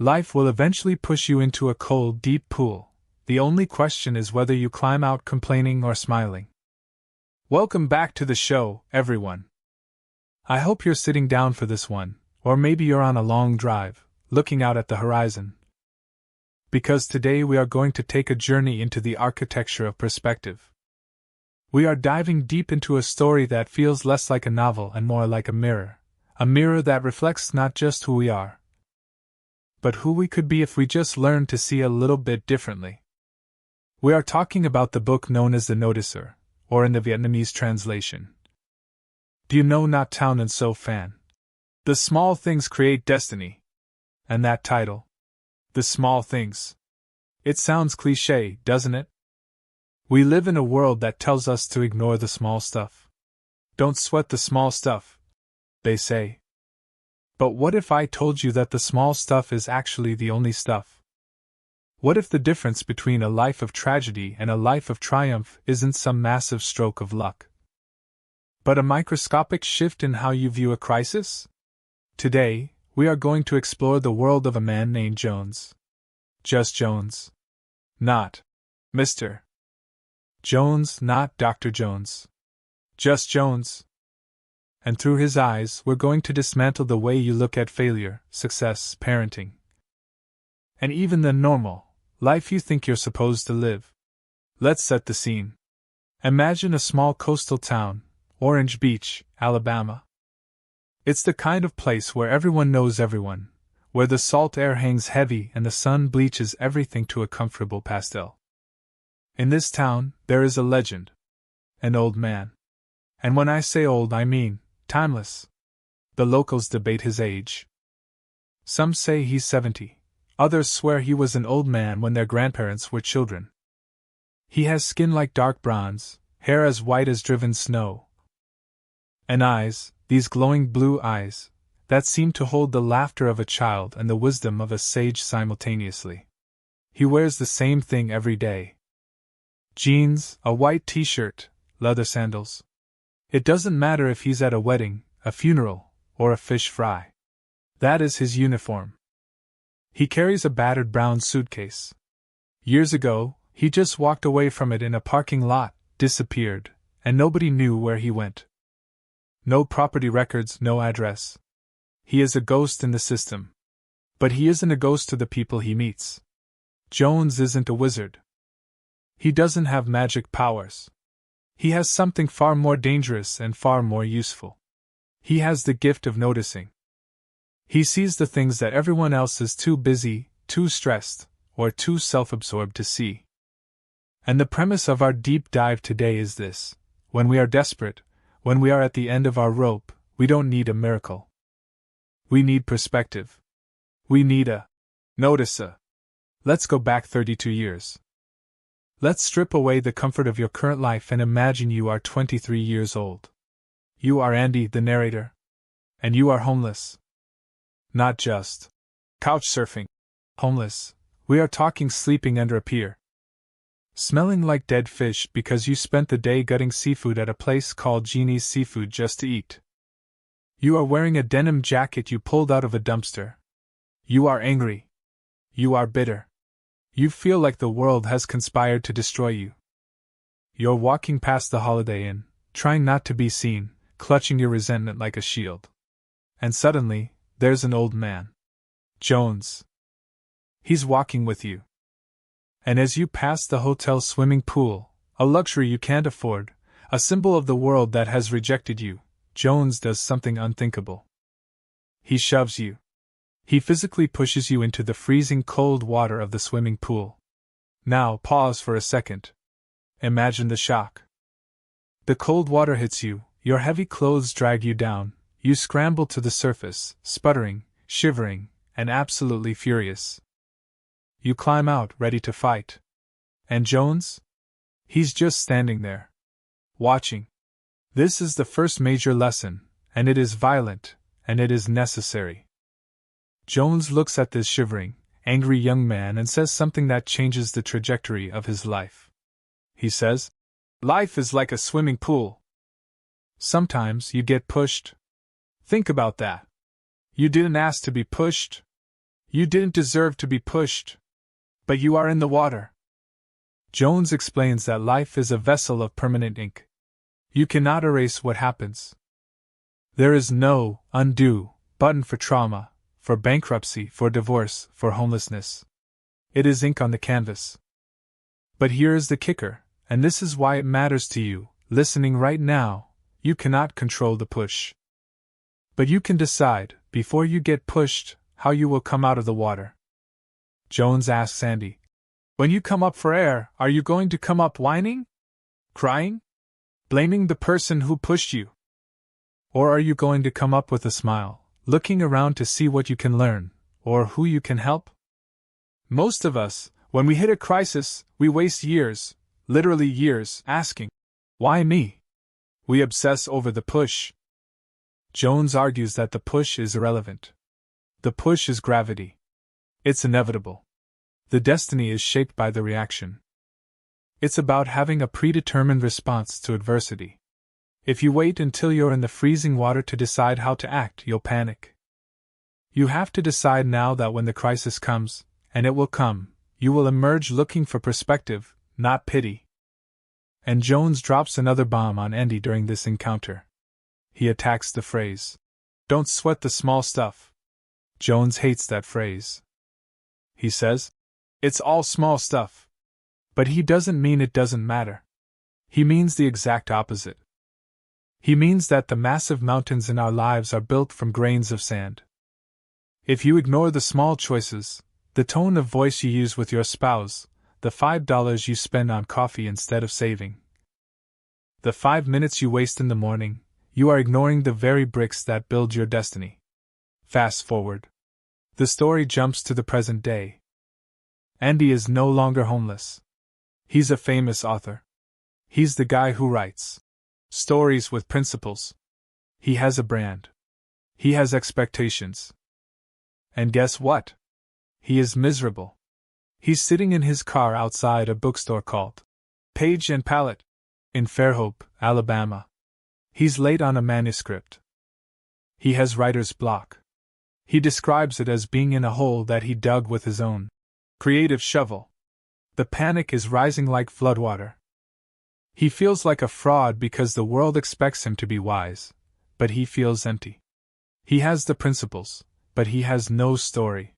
Life will eventually push you into a cold, deep pool. The only question is whether you climb out complaining or smiling. Welcome back to the show, everyone. I hope you're sitting down for this one, or maybe you're on a long drive, looking out at the horizon. Because today we are going to take a journey into the architecture of perspective. We are diving deep into a story that feels less like a novel and more like a mirror that reflects not just who we are, but who we could be if we just learned to see a little bit differently. We are talking about the book known as The Noticer, or in the Vietnamese translation, Do You Know Not Town and So Fan? The Small Things Create Destiny. And that title, The Small Things. It sounds cliché, doesn't it? We live in a world that tells us to ignore the small stuff. Don't sweat the small stuff, they say. But what if I told you that the small stuff is actually the only stuff? What if the difference between a life of tragedy and a life of triumph isn't some massive stroke of luck, but a microscopic shift in how you view a crisis? Today, we are going to explore the world of a man named Jones. Just Jones. Not Mr. Jones, not Dr. Jones. Just Jones. And through his eyes, we're going to dismantle the way you look at failure, success, parenting, and even the normal life you think you're supposed to live. Let's set the scene. Imagine a small coastal town, Orange Beach, Alabama. It's the kind of place where everyone knows everyone, where the salt air hangs heavy and the sun bleaches everything to a comfortable pastel. In this town, there is a legend. An old man. And when I say old, I mean timeless. The locals debate his age. Some say he's 70. Others swear he was an old man when their grandparents were children. He has skin like dark bronze, hair as white as driven snow, and eyes, these glowing blue eyes, that seem to hold the laughter of a child and the wisdom of a sage simultaneously. He wears the same thing every day. Jeans, a white t-shirt, leather sandals. It doesn't matter if he's at a wedding, a funeral, or a fish fry. That is his uniform. He carries a battered brown suitcase. Years ago, he just walked away from it in a parking lot, disappeared, and nobody knew where he went. No property records, no address. He is a ghost in the system. But he isn't a ghost to the people he meets. Jones isn't a wizard. He doesn't have magic powers. He has something far more dangerous and far more useful. He has the gift of noticing. He sees the things that everyone else is too busy, too stressed, or too self-absorbed to see. And the premise of our deep dive today is this: when we are desperate, when we are at the end of our rope, we don't need a miracle. We need perspective. We need a noticer. Let's go back 32 years. Let's strip away the comfort of your current life and imagine you are 23 years old. You are Andy, the narrator. And you are homeless. Not just couch surfing. Homeless. We are talking sleeping under a pier. Smelling like dead fish because you spent the day gutting seafood at a place called Jeannie's Seafood just to eat. You are wearing a denim jacket you pulled out of a dumpster. You are angry. You are bitter. You feel like the world has conspired to destroy you. You're walking past the Holiday Inn, trying not to be seen, clutching your resentment like a shield. And suddenly, there's an old man. Jones. He's walking with you. And as you pass the hotel swimming pool, a luxury you can't afford, a symbol of the world that has rejected you, Jones does something unthinkable. He shoves you. He physically pushes you into the freezing cold water of the swimming pool. Now pause for a second. Imagine the shock. The cold water hits you, your heavy clothes drag you down, you scramble to the surface, sputtering, shivering, and absolutely furious. You climb out, ready to fight. And Jones? He's just standing there. Watching. This is the first major lesson, and it is violent, and it is necessary. Jones looks at this shivering, angry young man and says something that changes the trajectory of his life. He says, "Life is like a swimming pool. Sometimes you get pushed. Think about that. You didn't ask to be pushed. You didn't deserve to be pushed. But you are in the water. Jones explains that life is a vessel of permanent ink. You cannot erase what happens. There is no undo button for trauma, for bankruptcy, for divorce, for homelessness. It is ink on the canvas. But here is the kicker, and this is why it matters to you, listening right now. You cannot control the push. But you can decide, before you get pushed, how you will come out of the water. Jones asks Andy, when you come up for air, are you going to come up whining? Crying? Blaming the person who pushed you? Or are you going to come up with a smile, looking around to see what you can learn, or who you can help? Most of us, when we hit a crisis, we waste years, literally years, asking, why me? We obsess over the push. Jones argues that the push is irrelevant. The push is gravity. It's inevitable. The destiny is shaped by the reaction. It's about having a predetermined response to adversity. If you wait until you're in the freezing water to decide how to act, you'll panic. You have to decide now that when the crisis comes, and it will come, you will emerge looking for perspective, not pity. And Jones drops another bomb on Andy during this encounter. He attacks the phrase, "Don't sweat the small stuff." Jones hates that phrase. He says, "It's all small stuff." But he doesn't mean it doesn't matter. He means the exact opposite. He means that the massive mountains in our lives are built from grains of sand. If you ignore the small choices, the tone of voice you use with your spouse, the $5 you spend on coffee instead of saving, the 5 minutes you waste in the morning, you are ignoring the very bricks that build your destiny. Fast forward. The story jumps to the present day. Andy is no longer homeless. He's a famous author. He's the guy who writes stories with principles. He has a brand. He has expectations. And guess what? He is miserable. He's sitting in his car outside a bookstore called Page and Palette in Fairhope, Alabama. He's late on a manuscript. He has writer's block. He describes it as being in a hole that he dug with his own creative shovel. The panic is rising like floodwater. He feels like a fraud because the world expects him to be wise, but he feels empty. He has the principles, but he has no story.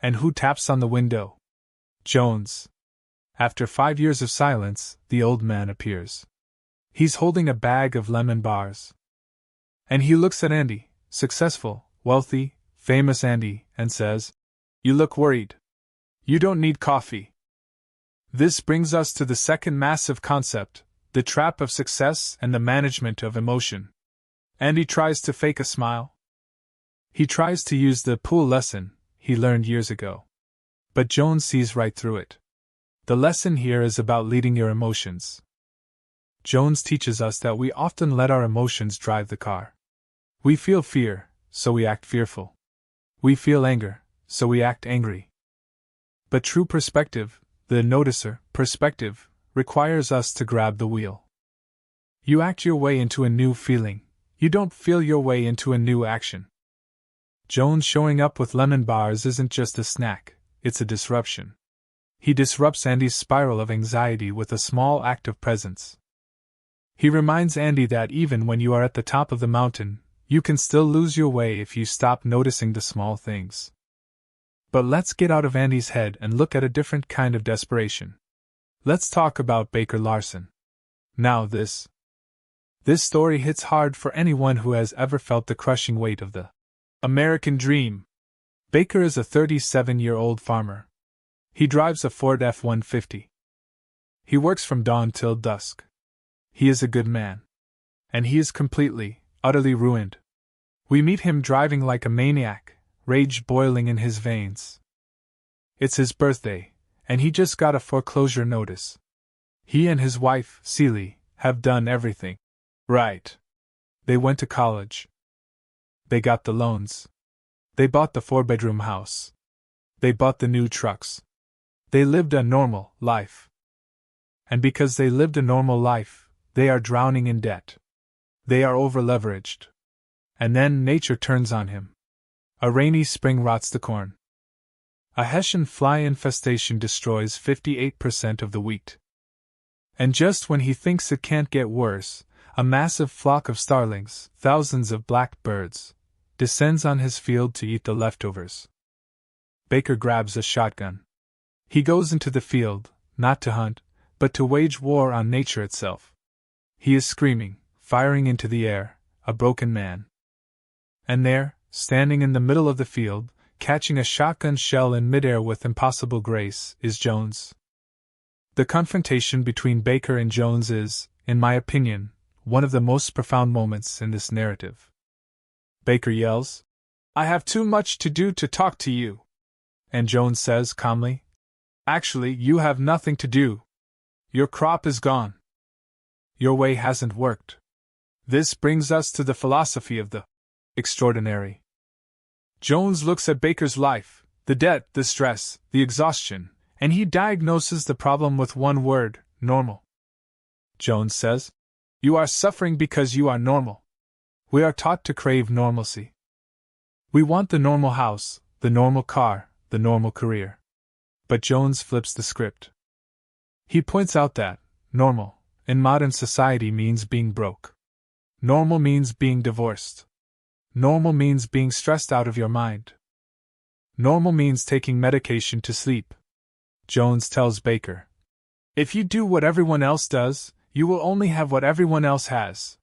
And who taps on the window? Jones. After 5 years of silence, the old man appears. He's holding a bag of lemon bars. And he looks at Andy, successful, wealthy, famous Andy, and says, "You look worried. You don't need coffee." This brings us to the second massive concept, the trap of success and the management of emotion. Andy tries to fake a smile. He tries to use the pool lesson he learned years ago. But Jones sees right through it. The lesson here is about leading your emotions. Jones teaches us that we often let our emotions drive the car. We feel fear, so we act fearful. We feel anger, so we act angry. But true perspective, the noticer perspective, requires us to grab the wheel. You act your way into a new feeling. You don't feel your way into a new action. Jones showing up with lemon bars isn't just a snack, it's a disruption. He disrupts Andy's spiral of anxiety with a small act of presence. He reminds Andy that even when you are at the top of the mountain, you can still lose your way if you stop noticing the small things. But let's get out of Andy's head and look at a different kind of desperation. Let's talk about Baker Larson. Now this story hits hard for anyone who has ever felt the crushing weight of the American dream. Baker is a 37-year-old farmer. He drives a Ford F-150. He works from dawn till dusk. He is a good man. And he is completely, utterly ruined. We meet him driving like a maniac, rage boiling in his veins. It's his birthday, and he just got a foreclosure notice. He and his wife, Celie, have done everything right. They went to college. They got the loans. They bought the 4-bedroom house. They bought the new trucks. They lived a normal life. And because they lived a normal life, they are drowning in debt. They are over-leveraged. And then nature turns on him. A rainy spring rots the corn. A Hessian fly infestation destroys 58% of the wheat. And just when he thinks it can't get worse, a massive flock of starlings, thousands of blackbirds, descends on his field to eat the leftovers. Baker grabs a shotgun. He goes into the field, not to hunt, but to wage war on nature itself. He is screaming, firing into the air, a broken man. And there, standing in the middle of the field, catching a shotgun shell in midair with impossible grace, is Jones. The confrontation between Baker and Jones is, in my opinion, one of the most profound moments in this narrative. Baker yells, "I have too much to do to talk to you." And Jones says calmly, "Actually, you have nothing to do. Your crop is gone. Your way hasn't worked." This brings us to the philosophy of the extraordinary. Jones looks at Baker's life, the debt, the stress, the exhaustion, and he diagnoses the problem with one word: normal. Jones says, "You are suffering because you are normal." We are taught to crave normalcy. We want the normal house, the normal car, the normal career. But Jones flips the script. He points out that normal, in modern society, means being broke. Normal means being divorced. Normal means being stressed out of your mind. Normal means taking medication to sleep. Jones tells Baker, "If you do what everyone else does, you will only have what everyone else has.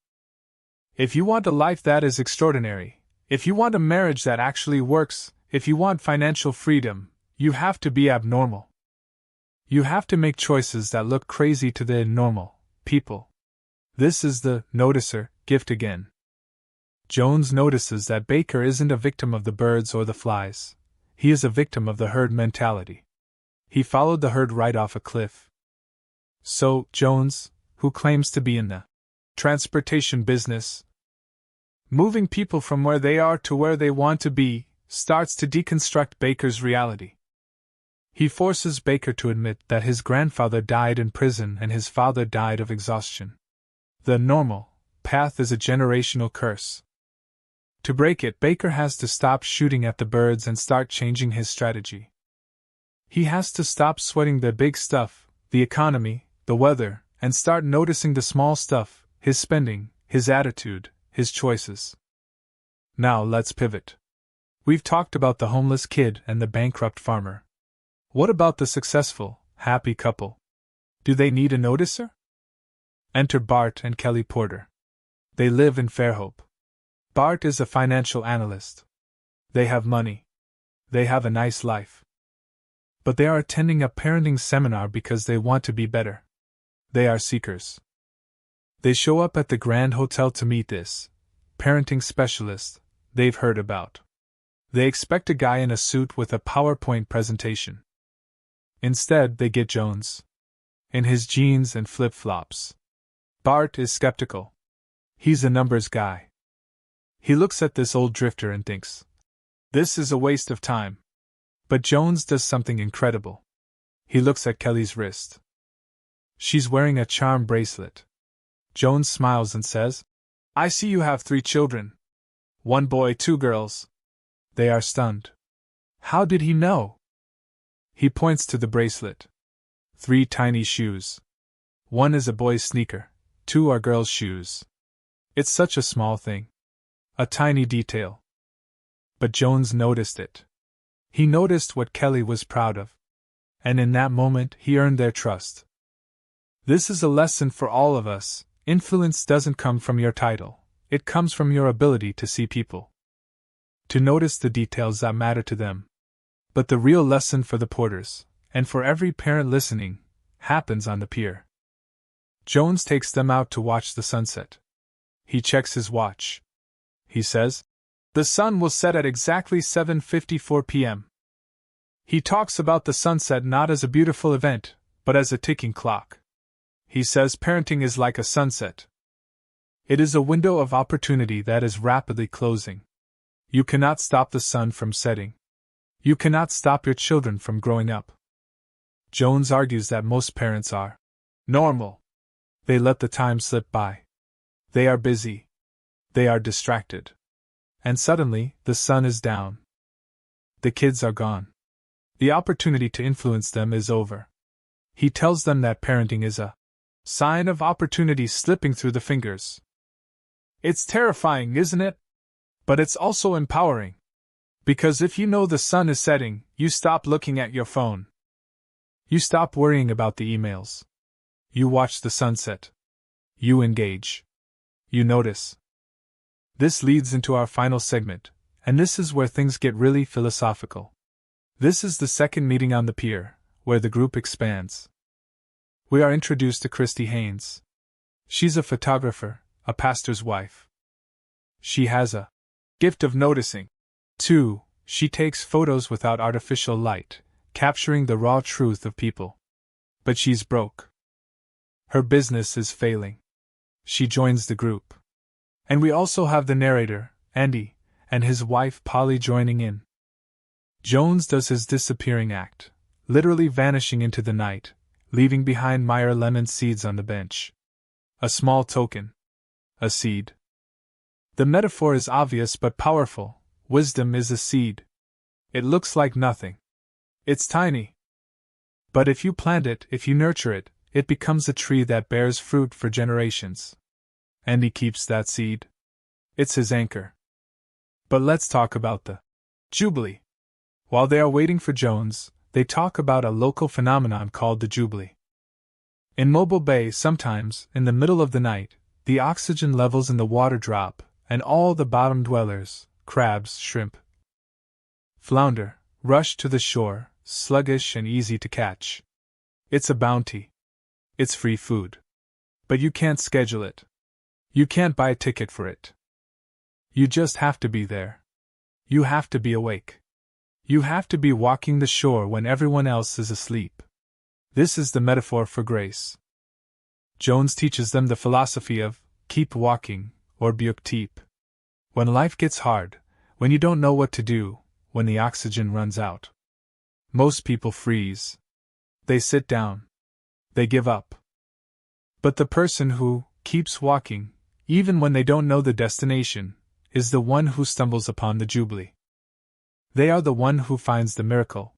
If you want a life that is extraordinary, if you want a marriage that actually works, if you want financial freedom, you have to be abnormal. You have to make choices that look crazy to the normal people." This is the noticer gift again. Jones notices that Baker isn't a victim of the birds or the flies. He is a victim of the herd mentality. He followed the herd right off a cliff. So, Jones, who claims to be in the transportation business, moving people from where they are to where they want to be, starts to deconstruct Baker's reality. He forces Baker to admit that his grandfather died in prison and his father died of exhaustion. The normal path is a generational curse. To break it, Baker has to stop shooting at the birds and start changing his strategy. He has to stop sweating the big stuff, the economy, the weather, and start noticing the small stuff, his spending, his attitude, his choices. Now let's pivot. We've talked about the homeless kid and the bankrupt farmer. What about the successful, happy couple? Do they need a noticer? Enter Bart and Kelly Porter. They live in Fairhope. Bart is a financial analyst. They have money. They have a nice life. But they are attending a parenting seminar because they want to be better. They are seekers. They show up at the Grand Hotel to meet this parenting specialist they've heard about. They expect a guy in a suit with a PowerPoint presentation. Instead, they get Jones. In his jeans and flip-flops. Bart is skeptical. He's a numbers guy. He looks at this old drifter and thinks, this is a waste of time. But Jones does something incredible. He looks at Kelly's wrist. She's wearing a charm bracelet. Jones smiles and says, "I see you have 3 children. 1 boy, 2 girls." They are stunned. How did he know? He points to the bracelet. 3 tiny shoes. 1 is a boy's sneaker, 2 are girls' shoes. It's such a small thing. A tiny detail. But Jones noticed it. He noticed what Kelly was proud of. And in that moment, he earned their trust. This is a lesson for all of us. Influence doesn't come from your title. It comes from your ability to see people. To notice the details that matter to them. But the real lesson for the Porters, and for every parent listening, happens on the pier. Jones takes them out to watch the sunset. He checks his watch. He says, "The sun will set at exactly 7:54 p.m. He talks about the sunset not as a beautiful event, but as a ticking clock. He says parenting is like a sunset. It is a window of opportunity that is rapidly closing. You cannot stop the sun from setting. You cannot stop your children from growing up." Jones argues that most parents are normal. They let the time slip by. They are busy. They are distracted. And suddenly, the sun is down. The kids are gone. The opportunity to influence them is over. He tells them that parenting is a sign of opportunity slipping through the fingers. It's terrifying, isn't it? But it's also empowering. Because if you know the sun is setting, you stop looking at your phone. You stop worrying about the emails. You watch the sunset. You engage. You notice. This leads into our final segment, and this is where things get really philosophical. This is the second meeting on the pier, where the group expands. We are introduced to Christy Haynes. She's a photographer, a pastor's wife. She has a gift of noticing. 2. She takes photos without artificial light, capturing the raw truth of people. But she's broke. Her business is failing. She joins the group. And we also have the narrator, Andy, and his wife Polly joining in. Jones does his disappearing act, literally vanishing into the night, leaving behind Meyer lemon seeds on the bench. A small token. A seed. The metaphor is obvious but powerful. Wisdom is a seed. It looks like nothing. It's tiny. But if you plant it, if you nurture it, it becomes a tree that bears fruit for generations. And he keeps that seed. It's his anchor. But let's talk about the Jubilee. While they are waiting for Jones, they talk about a local phenomenon called the Jubilee. In Mobile Bay, sometimes, in the middle of the night, the oxygen levels in the water drop, and all the bottom dwellers, crabs, shrimp, flounder, rush to the shore, sluggish and easy to catch. It's a bounty. It's free food. But you can't schedule it. You can't buy a ticket for it. You just have to be there. You have to be awake. You have to be walking the shore when everyone else is asleep. This is the metaphor for grace. Jones teaches them the philosophy of keep walking, or buik teep. When life gets hard, when you don't know what to do, when the oxygen runs out. Most people freeze. They sit down. They give up. But the person who keeps walking, even when they don't know the destination, is the one who stumbles upon the Jubilee. They are the one who finds the miracle.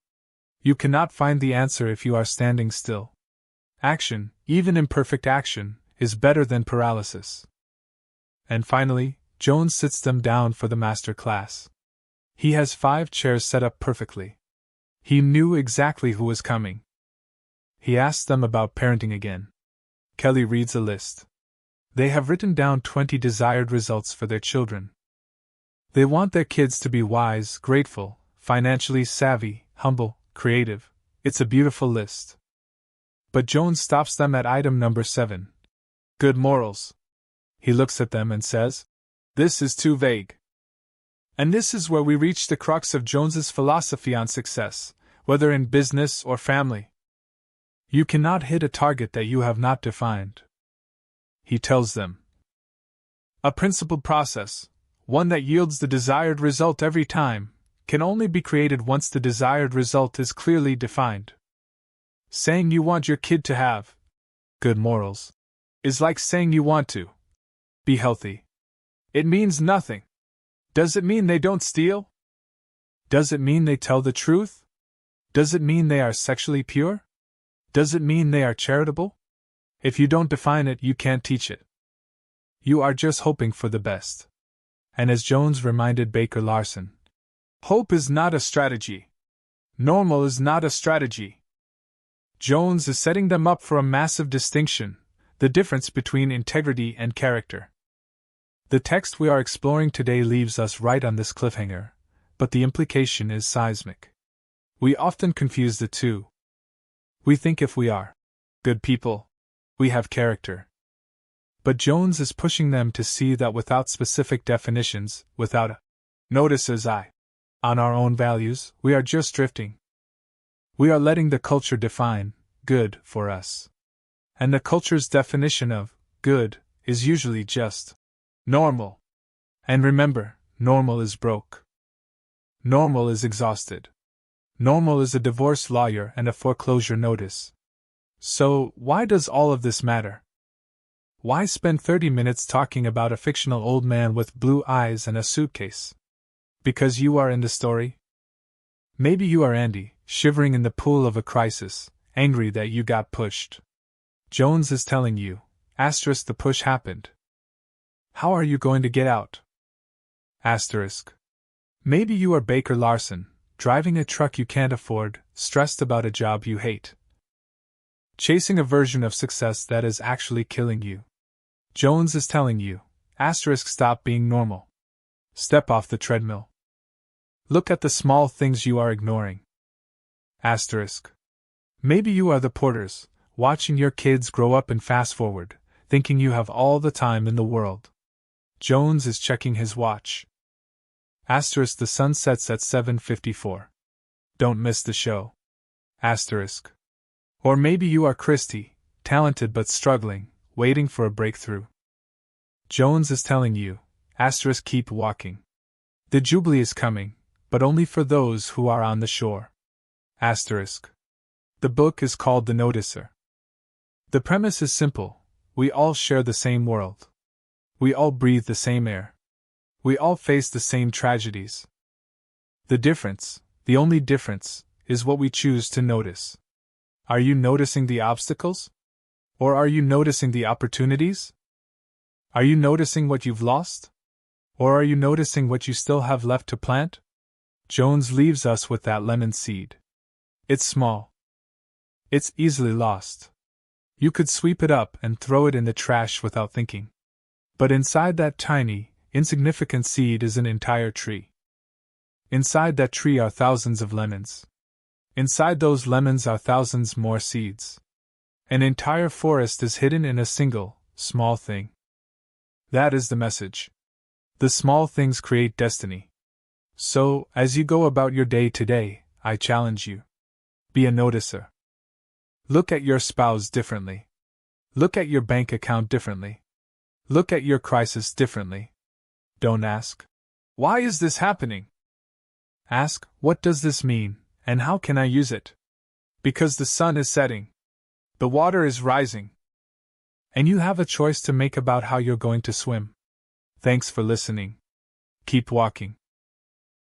You cannot find the answer if you are standing still. Action, even imperfect action, is better than paralysis. And finally, Jones sits them down for the master class. He has 5 chairs set up perfectly. He knew exactly who was coming. He asks them about parenting again. Kelly reads a list. They have written down 20 desired results for their children. They want their kids to be wise, grateful, financially savvy, humble, creative. It's a beautiful list. But Jones stops them at item number 7. Good morals. He looks at them and says, "This is too vague." And this is where we reach the crux of Jones's philosophy on success, whether in business or family. You cannot hit a target that you have not defined. He tells them. A principled process, one that yields the desired result every time, can only be created once the desired result is clearly defined. Saying you want your kid to have good morals is like saying you want to be healthy. It means nothing. Does it mean they don't steal? Does it mean they tell the truth? Does it mean they are sexually pure? Does it mean they are charitable? If you don't define it, you can't teach it. You are just hoping for the best. And as Jones reminded Baker Larson, hope is not a strategy. Normal is not a strategy. Jones is setting them up for a massive distinction, the difference between integrity and character. The text we are exploring today leaves us right on this cliffhanger, but the implication is seismic. We often confuse the two. We think if we are good people, we have character. But Jones is pushing them to see that without specific definitions, without a notice's eye on our own values, we are just drifting. We are letting the culture define good for us. And the culture's definition of good is usually just normal. And remember, normal is broke. Normal is exhausted. Normal is a divorce lawyer and a foreclosure notice. So, why does all of this matter? Why spend 30 minutes talking about a fictional old man with blue eyes and a suitcase? Because you are in the story? Maybe you are Andy, shivering in the pool of a crisis, angry that you got pushed. Jones is telling you, asterisk, the push happened. How are you going to get out? Asterisk. Maybe you are Baker Larson, driving a truck you can't afford, stressed about a job you hate. Chasing a version of success that is actually killing you. Jones is telling you, asterisk, stop being normal. Step off the treadmill. Look at the small things you are ignoring. Asterisk. Maybe you are the Porters, watching your kids grow up and fast forward, thinking you have all the time in the world. Jones is checking his watch. Asterisk, the sun sets at 7:54. Don't miss the show. Asterisk. Or maybe you are Christy, talented but struggling, waiting for a breakthrough. Jones is telling you, asterisk, keep walking. The Jubilee is coming, but only for those who are on the shore. Asterisk. The book is called The Noticer. The premise is simple: we all share the same world. We all breathe the same air. We all face the same tragedies. The difference, the only difference, is what we choose to notice. Are you noticing the obstacles? Or are you noticing the opportunities? Are you noticing what you've lost? Or are you noticing what you still have left to plant? Jones leaves us with that lemon seed. It's small. It's easily lost. You could sweep it up and throw it in the trash without thinking. But inside that tiny, insignificant seed is an entire tree. Inside that tree are thousands of lemons. Inside those lemons are thousands more seeds. An entire forest is hidden in a single, small thing. That is the message. The small things create destiny. So, as you go about your day today, I challenge you. Be a noticer. Look at your spouse differently. Look at your bank account differently. Look at your crisis differently. Don't ask, why is this happening? Ask, what does this mean, and how can I use it? Because the sun is setting. The water is rising. And you have a choice to make about how you're going to swim. Thanks for listening. Keep walking.